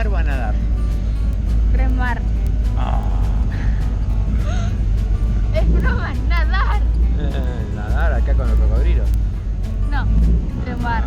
¿remar o a nadar? Remar. Es broma, nadar. Nadar acá con el cocodrilo. No, remar.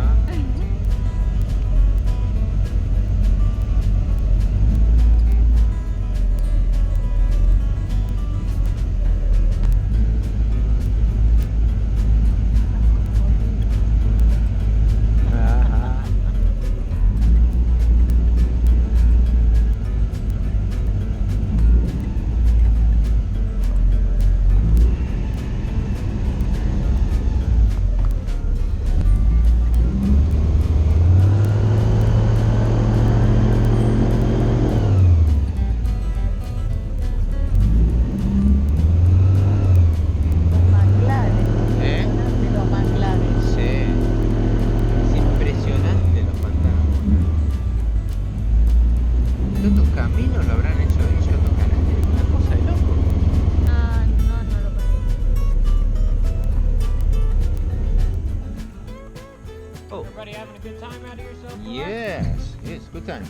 Everybody having a good time out of yourself? Yes, good time.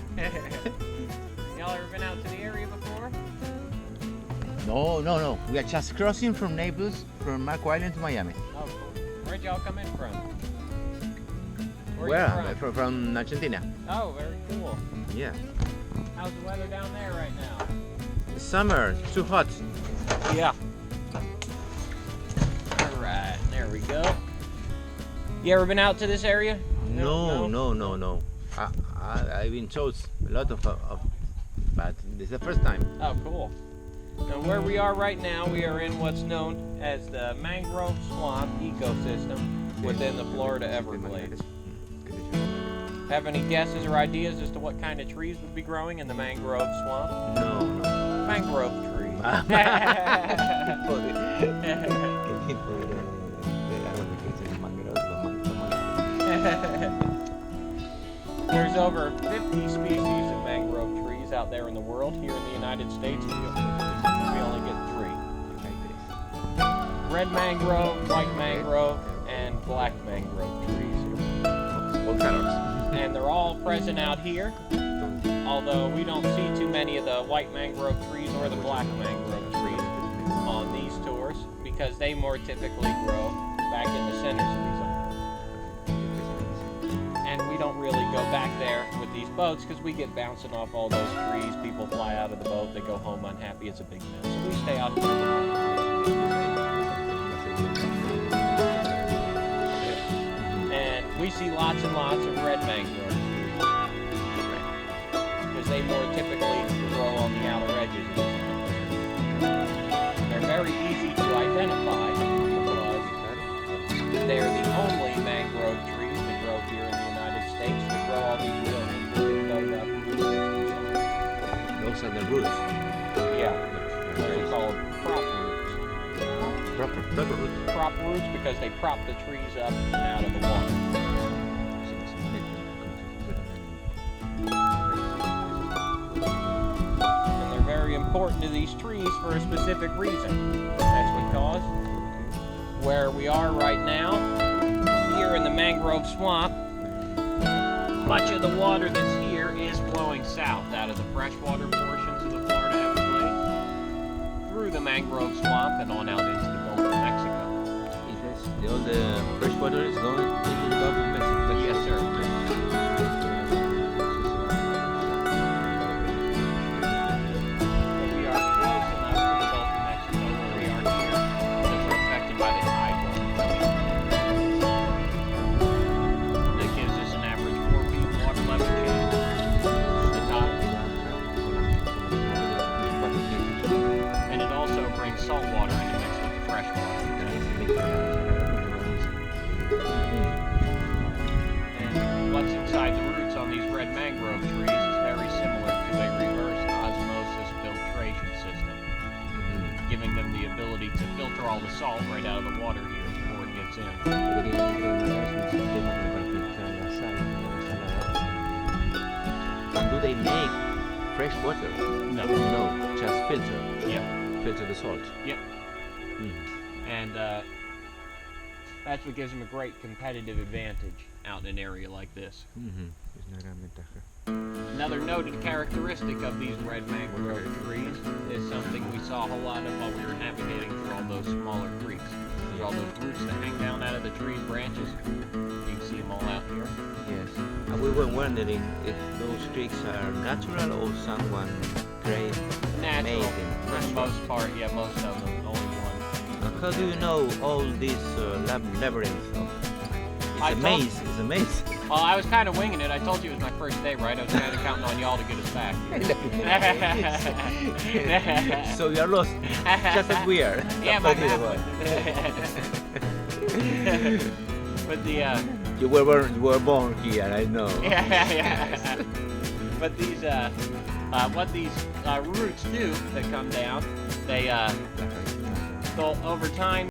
Y'all ever been out to the area before? No. We are just crossing from Naples, from Marco Island to Miami. Oh, cool. Where'd y'all come in from? Where? From Argentina. Oh, very cool. Yeah. How's the weather down there right now? It's summer, it's too hot. Yeah. Alright, there we go. You ever been out to this area? No. I've been told a lot of but this is the first time. Oh, cool. Now, where we are right now, we are in what's known as the mangrove swamp ecosystem within the Florida Everglades. Have any guesses or ideas as to what kind of trees would be growing in the mangrove swamp? No. Mangrove trees. There's over 50 species of mangrove trees out there in the world. Here in the United States, we only get 3. Red mangrove, white mangrove, and black mangrove trees. All colors. And they're all present out here, although we don't see too many of the white mangrove trees or the black mangrove trees on these tours because they more typically grow back in the centers of these islands. And we don't really go back there with these boats because we get bouncing off all those trees. People fly out of the boat, they go home unhappy, it's a big mess. So we stay out here. We see lots and lots of red mangrove trees because they more typically grow on the outer edges of the swamp. They're very easy to identify because they're the only mangrove trees that grow here in the United States that grow all these real important root systems. Those are the roots. Yeah, those are called prop roots. Proper roots. Prop roots because they prop the trees up and out of the water. Important to these trees for a specific reason. That's because where we are right now, here in the mangrove swamp, much of the water that's here is flowing south out of the freshwater portions of the Florida Everglades through the mangrove swamp and on out into the Gulf of Mexico. All the fresh water is going into the Gulf of Mexico? Yes, sir. Mangrove trees is very similar to a reverse osmosis filtration system, giving them the ability to filter all the salt right out of the water here before it gets in. And do they make fresh water? No, just filter. Yeah. Filter the salt. Yep. And that's what gives them a great competitive advantage. out in an area like this. Mm-hmm. Another noted characteristic of these red mangrove trees is something we saw a whole lot of while we were navigating through all those smaller creeks. There's all those roots that hang down out of the trees' branches. You can see them all out here. Yes. And we were wondering if those creeks are natural or someone made Natural, them. for the most part, yeah, most of them, only one. How do you know all these labyrinths of? I It's a told- maze. It's a maze. Well, I was kind of winging it. I told you it was my first day, right? I was kind of counting on y'all to get us back. So you're lost, just as we are. Yeah, my map But the You were born here, I know. yeah. But these what these roots do that come down, they'll over time